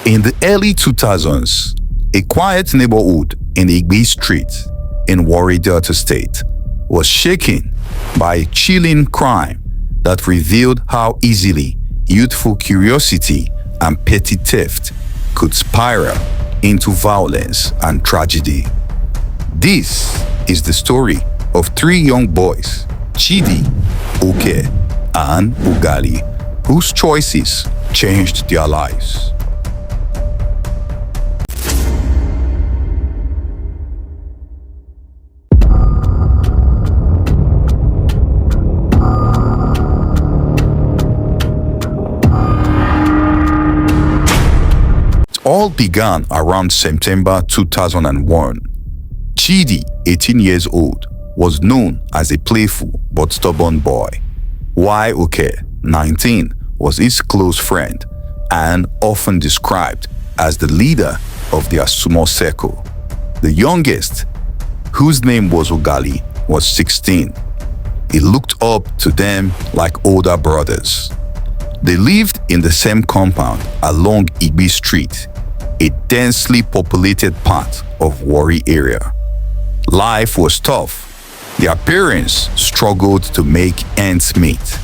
In the early 2000s, a quiet neighborhood in Egbi Street in Warri, Delta State, was shaken by a chilling crime that revealed how easily youthful curiosity and petty theft could spiral into violence and tragedy. This is the story of three young boys, Chidi, Oghale, and Oghale, whose choices changed their lives. It all began around September 2001. Chidi, 18 years old, was known as a playful but stubborn boy, while Oghale, 19, was his close friend and often described as the leader of their small circle. The youngest, whose name was Oghale, was 16. He looked up to them like older brothers. They lived in the same compound along Egbi Street, a densely populated part of Warri area. Life was tough. Their parents struggled to make ends meet.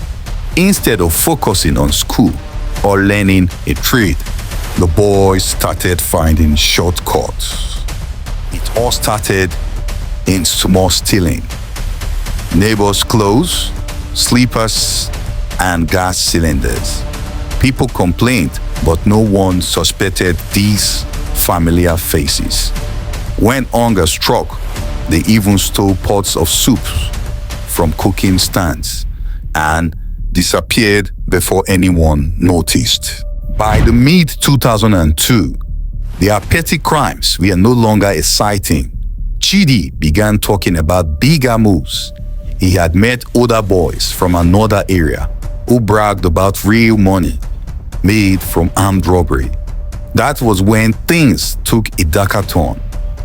Instead of focusing on school or learning a trade, the boys started finding shortcuts. It all started in small stealing. Neighbors' clothes, slippers, and gas cylinders. People complained, but no one suspected these familiar faces. When hunger struck, they even stole pots of soup from cooking stands and disappeared before anyone noticed. By the mid-2002, their petty crimes were no longer exciting. Chidi began talking about bigger moves. He had met older boys from another area who bragged about real money made from armed robbery. That was when things took a darker turn.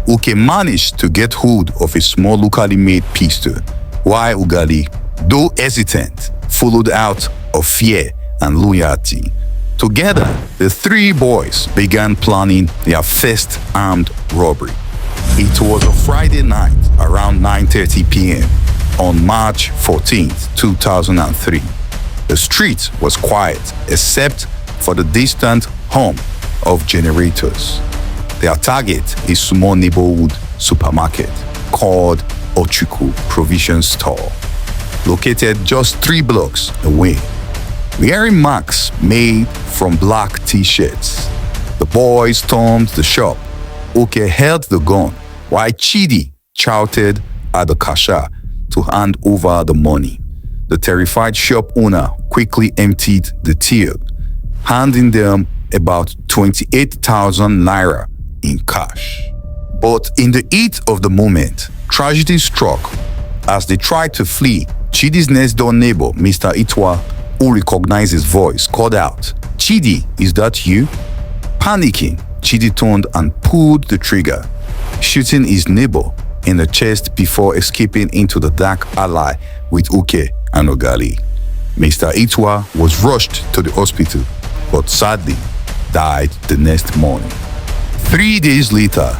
Oghale managed to get hold of a small locally made pistol, while Oghale, though hesitant, followed out of fear and loyalty. Together, the three boys began planning their first armed robbery. It was a Friday night around 9:30 p.m. on March 14, 2003. The street was quiet except for the distant hum of generators. Their target is a small neighborhood supermarket called Ochuko Provision Store, located just 3 blocks away. Wearing masks made from black t-shirts, the boys stormed the shop. Oghale held the gun while Chidi shouted at the cashier to hand over the money. The terrified shop owner quickly emptied the till, handing them about 28,000 naira in cash. But in the heat of the moment, tragedy struck. As they tried to flee, Chidi's next door neighbor, Mr. Itwa, who recognized his voice, called out, "Chidi, is that you?" Panicking, Chidi turned and pulled the trigger, shooting his neighbor in the chest before escaping into the dark alley with Oghale and Oghale. Mr. Itwa was rushed to the hospital, but sadly died the next morning. 3 days later,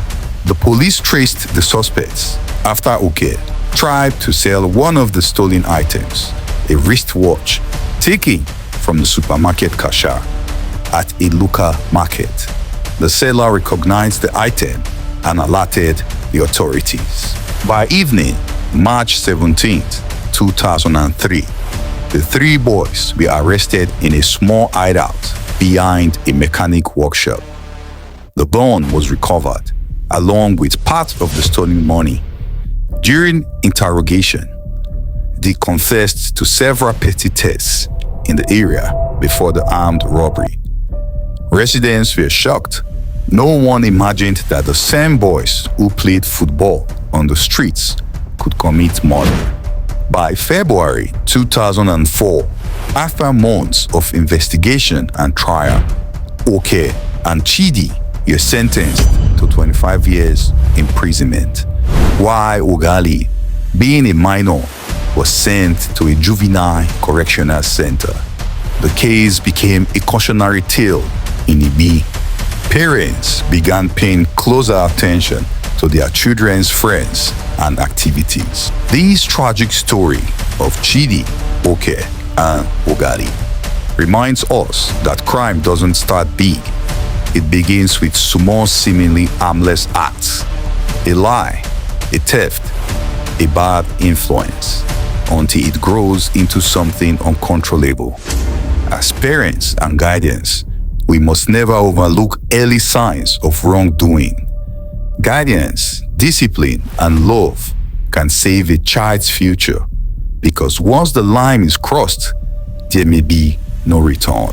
the police traced the suspects after Oghale tried to sell one of the stolen items, a wristwatch taken from the supermarket cashier at a local market. The seller recognized the item and alerted the authorities. By evening, March 17, 2003, the 3 boys were arrested in a small hideout behind a mechanic workshop. The gun was recovered, along with part of the stolen money. During interrogation, they confessed to several petty thefts in the area before the armed robbery. Residents were shocked. No one imagined that the same boys who played football on the streets could commit murder. By February 2004, after months of investigation and trial, Oghale and Chidi were sentenced to 25 years imprisonment, while Oghale, being a minor, was sent to a juvenile correctional center. The case became a cautionary tale in Egbi, Parents began paying closer attention to their children's friends and activities. This tragic story of Chidi, Oghale, and Oghale reminds us that crime doesn't start big. It begins with small, seemingly harmless acts. A lie, a theft, a bad influence, until it grows into something uncontrollable. As parents and guardians, we must never overlook early signs of wrongdoing. Guidance, discipline, and love can save a child's future, because once the line is crossed, there may be no return.